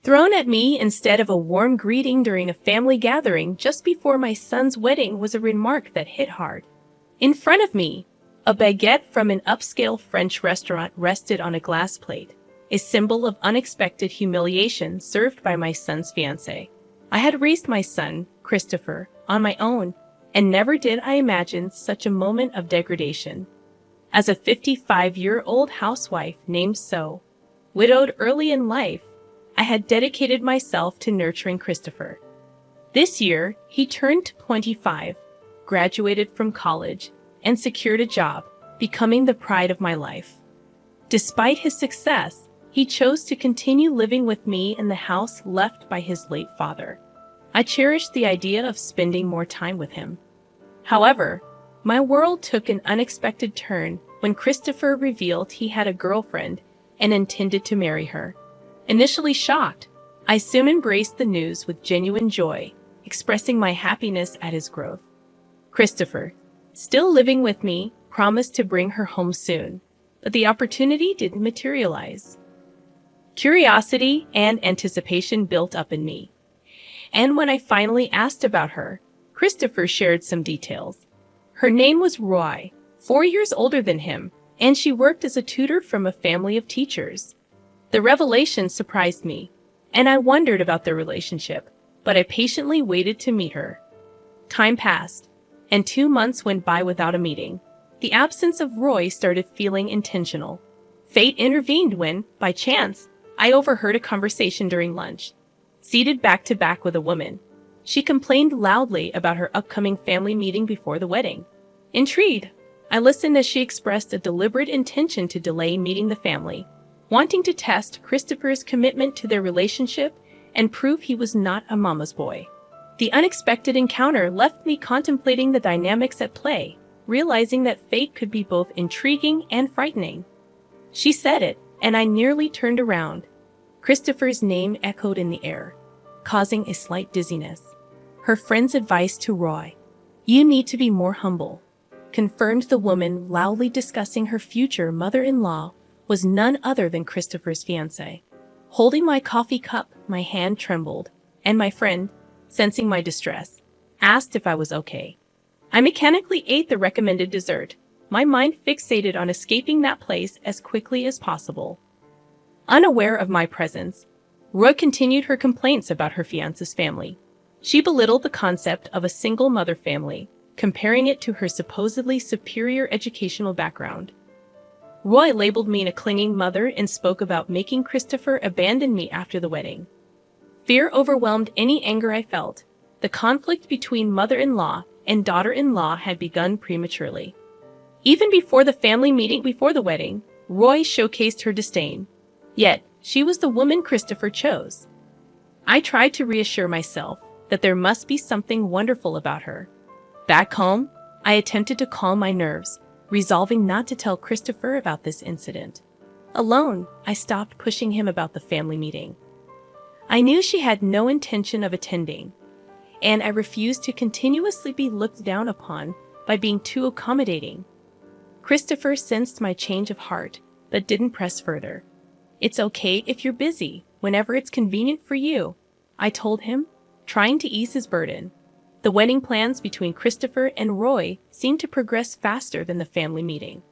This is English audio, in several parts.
thrown at me instead of a warm greeting during a family gathering just before my son's wedding was a remark that hit hard. In front of me, a baguette from an upscale French restaurant rested on a glass plate, a symbol of unexpected humiliation served by my son's fiancée. I had raised my son, Christopher, on my own, and never did I imagine such a moment of degradation. As a 55-year-old housewife named So, widowed early in life, I had dedicated myself to nurturing Christopher. This year, he turned 25, graduated from college, and secured a job, becoming the pride of my life. Despite his success, he chose to continue living with me in the house left by his late father. I cherished the idea of spending more time with him. However, my world took an unexpected turn when Christopher revealed he had a girlfriend and intended to marry her. Initially shocked, I soon embraced the news with genuine joy, expressing my happiness at his growth. Christopher, still living with me, promised to bring her home soon, but the opportunity didn't materialize. Curiosity and anticipation built up in me, and when I finally asked about her, Christopher shared some details. Her name was Roy, 4 years older than him, and she worked as a tutor from a family of teachers. The revelation surprised me, and I wondered about their relationship, but I patiently waited to meet her. Time passed, and 2 months went by without a meeting. The absence of Roy started feeling intentional. Fate intervened when, by chance, I overheard a conversation during lunch. Seated back to back with a woman, she complained loudly about her upcoming family meeting before the wedding. Intrigued, I listened as she expressed a deliberate intention to delay meeting the family, wanting to test Christopher's commitment to their relationship and prove he was not a mama's boy. The unexpected encounter left me contemplating the dynamics at play, realizing that fate could be both intriguing and frightening. She said it, and I nearly turned around. Christopher's name echoed in the air, causing a slight dizziness. Her friend's advice to Roy, "You need to be more humble," confirmed the woman loudly discussing her future mother-in-law was none other than Christopher's fiancée. Holding my coffee cup, my hand trembled, and my friend, sensing my distress, asked if I was okay. I mechanically ate the recommended dessert, my mind fixated on escaping that place as quickly as possible. Unaware of my presence, Roy continued her complaints about her fiancé's family. She belittled the concept of a single mother family, comparing it to her supposedly superior educational background. Roy labeled me a clinging mother and spoke about making Christopher abandon me after the wedding. Fear overwhelmed any anger I felt. The conflict between mother-in-law and daughter-in-law had begun prematurely. Even before the family meeting before the wedding, Roy showcased her disdain. Yet, she was the woman Christopher chose. I tried to reassure myself that there must be something wonderful about her. Back home, I attempted to calm my nerves, resolving not to tell Christopher about this incident. Alone, I stopped pushing him about the family meeting. I knew she had no intention of attending, and I refused to continuously be looked down upon by being too accommodating. Christopher sensed my change of heart, but didn't press further. "It's okay if you're busy, whenever it's convenient for you," I told him, trying to ease his burden. The wedding plans between Christopher and Roy seemed to progress faster than the family meeting.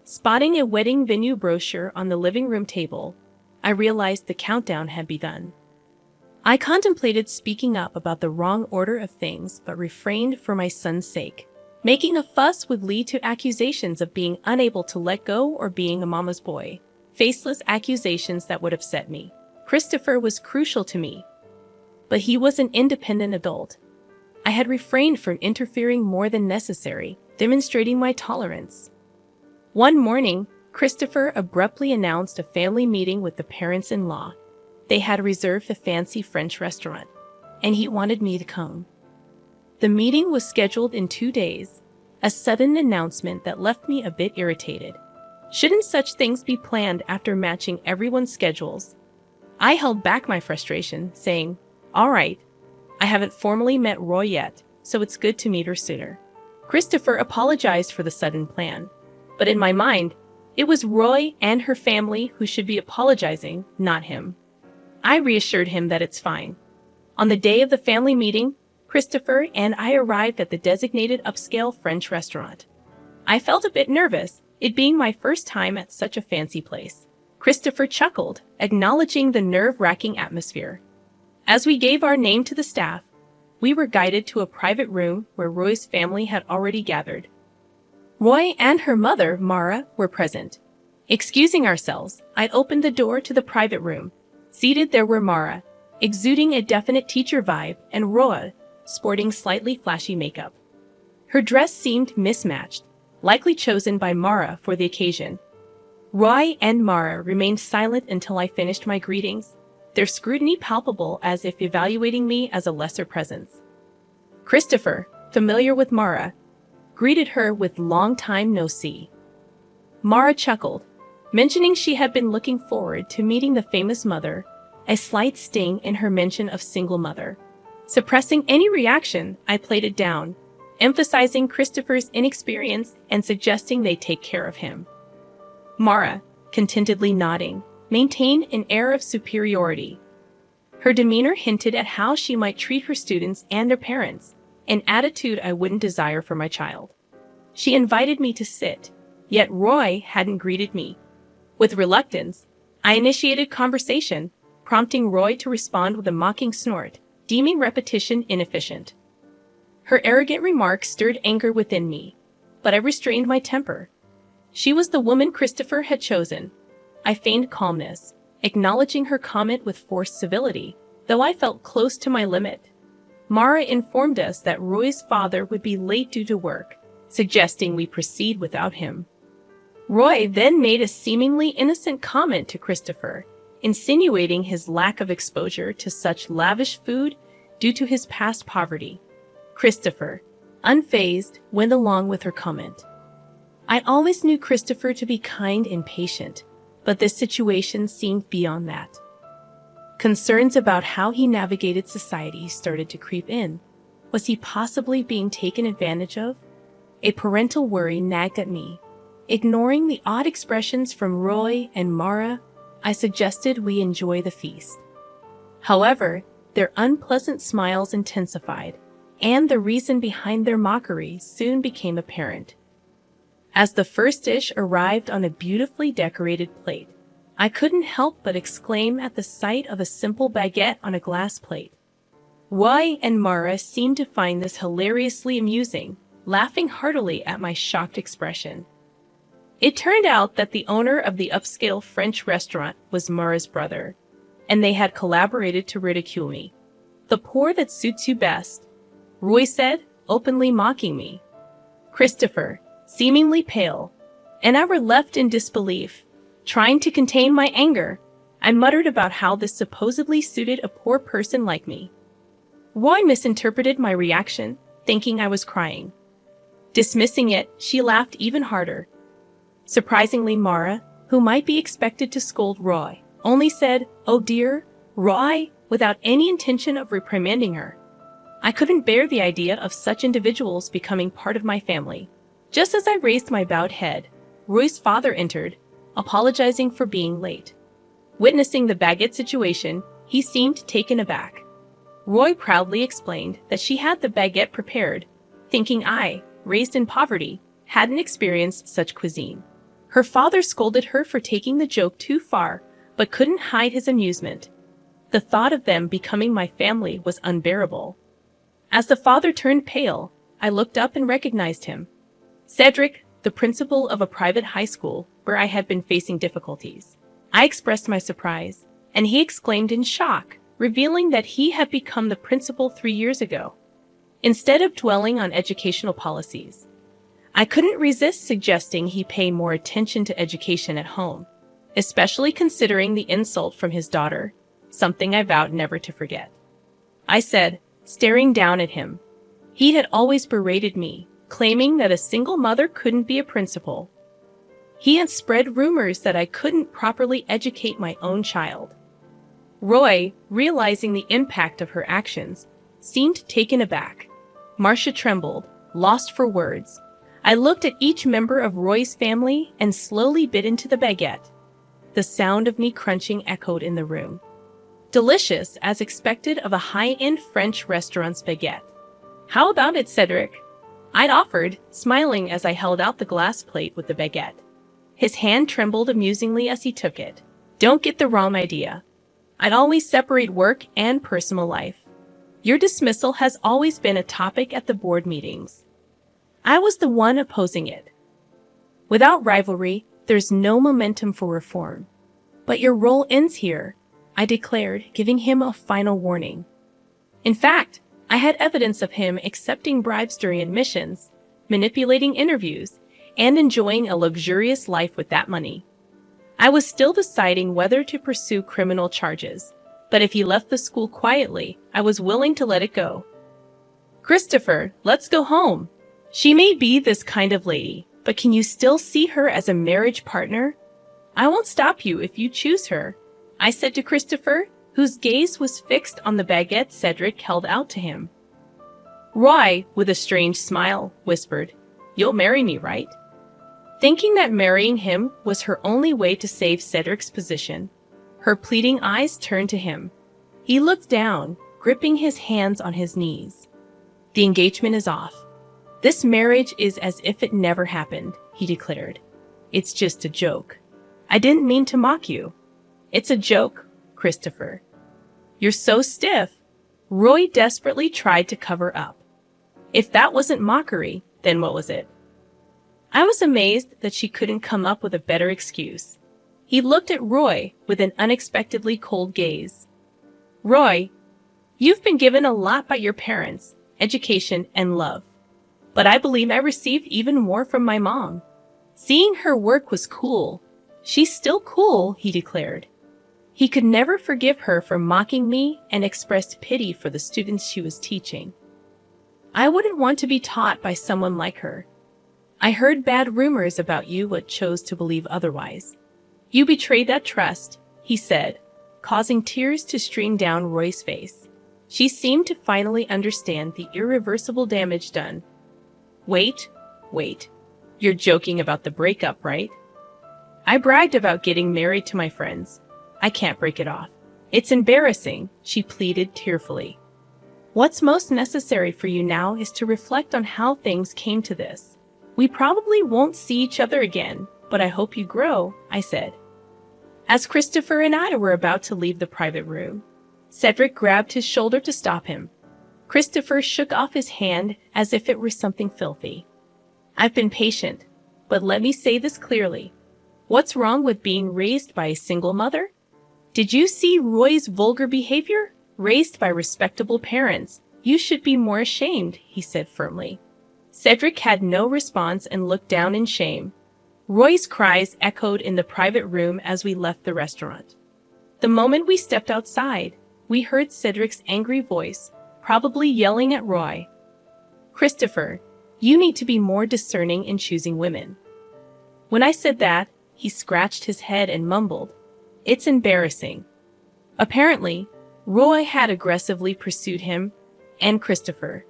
Spotting a wedding venue brochure on the living room table, I realized the countdown had begun. I contemplated speaking up about the wrong order of things but refrained for my son's sake. Making a fuss would lead to accusations of being unable to let go or being a mama's boy, faceless accusations that would upset me. Christopher was crucial to me, but he was an independent adult. I had refrained from interfering more than necessary, demonstrating my tolerance. One morning, Christopher abruptly announced a family meeting with the parents-in-law. They had reserved a fancy French restaurant, and he wanted me to come. The meeting was scheduled in 2 days, a sudden announcement that left me a bit irritated. Shouldn't such things be planned after matching everyone's schedules? I held back my frustration, saying, "All right, I haven't formally met Roy yet, so it's good to meet her sooner." Christopher apologized for the sudden plan, but in my mind, it was Roy and her family who should be apologizing, not him. I reassured him that it's fine. On the day of the family meeting, Christopher and I arrived at the designated upscale French restaurant. I felt a bit nervous, it being my first time at such a fancy place. Christopher chuckled, acknowledging the nerve-wracking atmosphere. As we gave our name to the staff, we were guided to a private room where Roy's family had already gathered. Roy and her mother, Mara, were present. Excusing ourselves, I opened the door to the private room. Seated there were Mara, exuding a definite teacher vibe, and Roy, sporting slightly flashy makeup. Her dress seemed mismatched, likely chosen by Mara for the occasion. Roy and Mara remained silent until I finished my greetings, their scrutiny palpable as if evaluating me as a lesser presence. Christopher, familiar with Mara, greeted her with "long time no see." Mara chuckled, mentioning she had been looking forward to meeting the famous mother, a slight sting in her mention of single mother. Suppressing any reaction, I played it down, emphasizing Christopher's inexperience and suggesting they take care of him. Mara, contentedly nodding, maintained an air of superiority. Her demeanor hinted at how she might treat her students and their parents, an attitude I wouldn't desire for my child. She invited me to sit, yet Roy hadn't greeted me. With reluctance, I initiated conversation, prompting Roy to respond with a mocking snort, deeming repetition inefficient. Her arrogant remark stirred anger within me, but I restrained my temper. She was the woman Christopher had chosen. I feigned calmness, acknowledging her comment with forced civility, though I felt close to my limit. Mara informed us that Roy's father would be late due to work, suggesting we proceed without him. Roy then made a seemingly innocent comment to Christopher, insinuating his lack of exposure to such lavish food due to his past poverty. Christopher, unfazed, went along with her comment. I always knew Christopher to be kind and patient, but this situation seemed beyond that. Concerns about how he navigated society started to creep in. Was he possibly being taken advantage of? A parental worry nagged at me. Ignoring the odd expressions from Roy and Mara, I suggested we enjoy the feast. However, their unpleasant smiles intensified, and the reason behind their mockery soon became apparent. As the first dish arrived on a beautifully decorated plate, I couldn't help but exclaim at the sight of a simple baguette on a glass plate. Roy and Mara seemed to find this hilariously amusing, laughing heartily at my shocked expression. It turned out that the owner of the upscale French restaurant was Mara's brother, and they had collaborated to ridicule me. "The poor that suits you best," Roy said, openly mocking me. Christopher, seemingly pale, and I were left in disbelief. Trying to contain my anger, I muttered about how this supposedly suited a poor person like me. Roy misinterpreted my reaction, thinking I was crying. Dismissing it, she laughed even harder. Surprisingly, Mara, who might be expected to scold Roy, only said, "Oh dear, Roy," without any intention of reprimanding her. I couldn't bear the idea of such individuals becoming part of my family. Just as I raised my bowed head, Roy's father entered, apologizing for being late. Witnessing the baguette situation, he seemed taken aback. Roy proudly explained that she had the baguette prepared, thinking I, raised in poverty, hadn't experienced such cuisine. Her father scolded her for taking the joke too far, but couldn't hide his amusement. The thought of them becoming my family was unbearable. As the father turned pale, I looked up and recognized him. Cedric, the principal of a private high school where I had been facing difficulties. I expressed my surprise, and he exclaimed in shock, revealing that he had become the principal 3 years ago. Instead of dwelling on educational policies, I couldn't resist suggesting he pay more attention to education at home, especially considering the insult from his daughter, something I vowed never to forget. I said, staring down at him. He had always berated me, claiming that a single mother couldn't be a principal. He had spread rumors that I couldn't properly educate my own child. Roy, realizing the impact of her actions, seemed taken aback. Marcia trembled, lost for words. I looked at each member of Roy's family and slowly bit into the baguette. The sound of me crunching echoed in the room. delicious as expected of a high-end French restaurant's baguette. How about it, Cedric? I'd offered, smiling as I held out the glass plate with the baguette. His hand trembled amusingly as he took it. Don't get the wrong idea. I'd always separate work and personal life. Your dismissal has always been a topic at the board meetings. I was the one opposing it. Without rivalry, there's no momentum for reform. But your role ends here, I declared, giving him a final warning. In fact, I had evidence of him accepting bribes during admissions, manipulating interviews, and enjoying a luxurious life with that money. I was still deciding whether to pursue criminal charges, but if he left the school quietly, I was willing to let it go. Christopher, let's go home. She may be this kind of lady, but can you still see her as a marriage partner? I won't stop you if you choose her, I said to Christopher, whose gaze was fixed on the baguette Cedric held out to him. Roy, with a strange smile, whispered, "You'll marry me, right?" Thinking that marrying him was her only way to save Cedric's position, her pleading eyes turned to him. He looked down, gripping his hands on his knees. The engagement is off. This marriage is as if it never happened, he declared. It's just a joke. I didn't mean to mock you. It's a joke, Christopher. You're so stiff. Roy desperately tried to cover up. If that wasn't mockery, then what was it? I was amazed that she couldn't come up with a better excuse. He looked at Roy with an unexpectedly cold gaze. Roy, you've been given a lot by your parents, education, and love. But I believe I received even more from my mom. Seeing her work was cool. She's still cool, he declared. He could never forgive her for mocking me and expressed pity for the students she was teaching. I wouldn't want to be taught by someone like her. I heard bad rumors about you but chose to believe otherwise. You betrayed that trust, he said, causing tears to stream down Roy's face. She seemed to finally understand the irreversible damage done. Wait. You're joking about the breakup, right? I bragged about getting married to my friends. I can't break it off. It's embarrassing, she pleaded tearfully. What's most necessary for you now is to reflect on how things came to this. We probably won't see each other again, but I hope you grow, I said. As Christopher and I were about to leave the private room, Cedric grabbed his shoulder to stop him. Christopher shook off his hand as if it were something filthy. I've been patient, but let me say this clearly. What's wrong with being raised by a single mother? Did you see Roy's vulgar behavior? Raised by respectable parents, you should be more ashamed, he said firmly. Cedric had no response and looked down in shame. Roy's cries echoed in the private room as we left the restaurant. The moment we stepped outside, we heard Cedric's angry voice, probably yelling at Roy. Christopher, you need to be more discerning in choosing women. When I said that, he scratched his head and mumbled, It's embarrassing. Apparently, Roy had aggressively pursued him, and Christopher,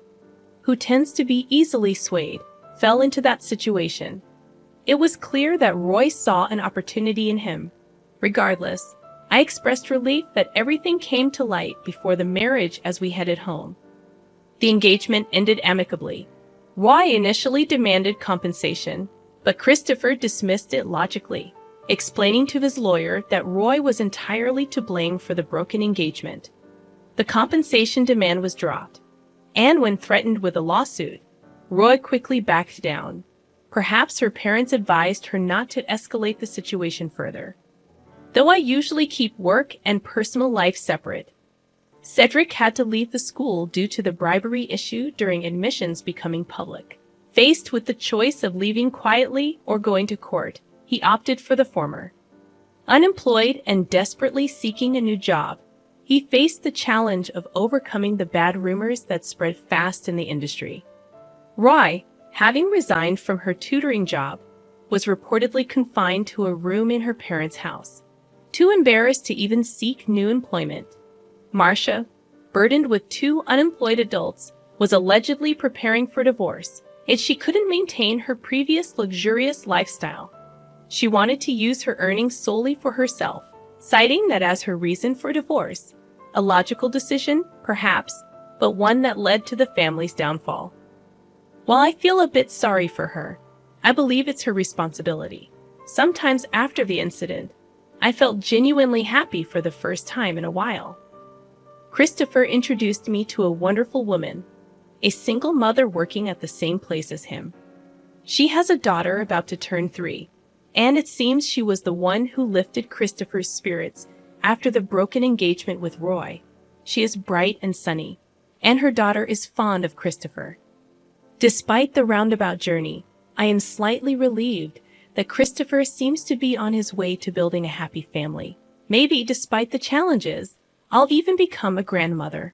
who tends to be easily swayed, fell into that situation. It was clear that Roy saw an opportunity in him. Regardless, I expressed relief that everything came to light before the marriage as we headed home. The engagement ended amicably. Roy initially demanded compensation, but Christopher dismissed it logically, explaining to his lawyer that Roy was entirely to blame for the broken engagement. The compensation demand was dropped, and when threatened with a lawsuit, Roy quickly backed down. Perhaps her parents advised her not to escalate the situation further. Though I usually keep work and personal life separate, Cedric had to leave the school due to the bribery issue during admissions becoming public. Faced with the choice of leaving quietly or going to court, he opted for the former. Unemployed and desperately seeking a new job, he faced the challenge of overcoming the bad rumors that spread fast in the industry. Roy, having resigned from her tutoring job, was reportedly confined to a room in her parents' house, too embarrassed to even seek new employment. Marcia, burdened with 2 unemployed adults, was allegedly preparing for divorce, as she couldn't maintain her previous luxurious lifestyle. She wanted to use her earnings solely for herself, citing that as her reason for divorce. A logical decision, perhaps, but one that led to the family's downfall. While I feel a bit sorry for her, I believe it's her responsibility. Sometimes after the incident, I felt genuinely happy for the first time in a while. Christopher introduced me to a wonderful woman, a single mother working at the same place as him. She has a daughter about to turn 3, and it seems she was the one who lifted Christopher's spirits after the broken engagement with Roy. She is bright and sunny, and her daughter is fond of Christopher. Despite the roundabout journey, I am slightly relieved that Christopher seems to be on his way to building a happy family. Maybe, despite the challenges, I'll even become a grandmother.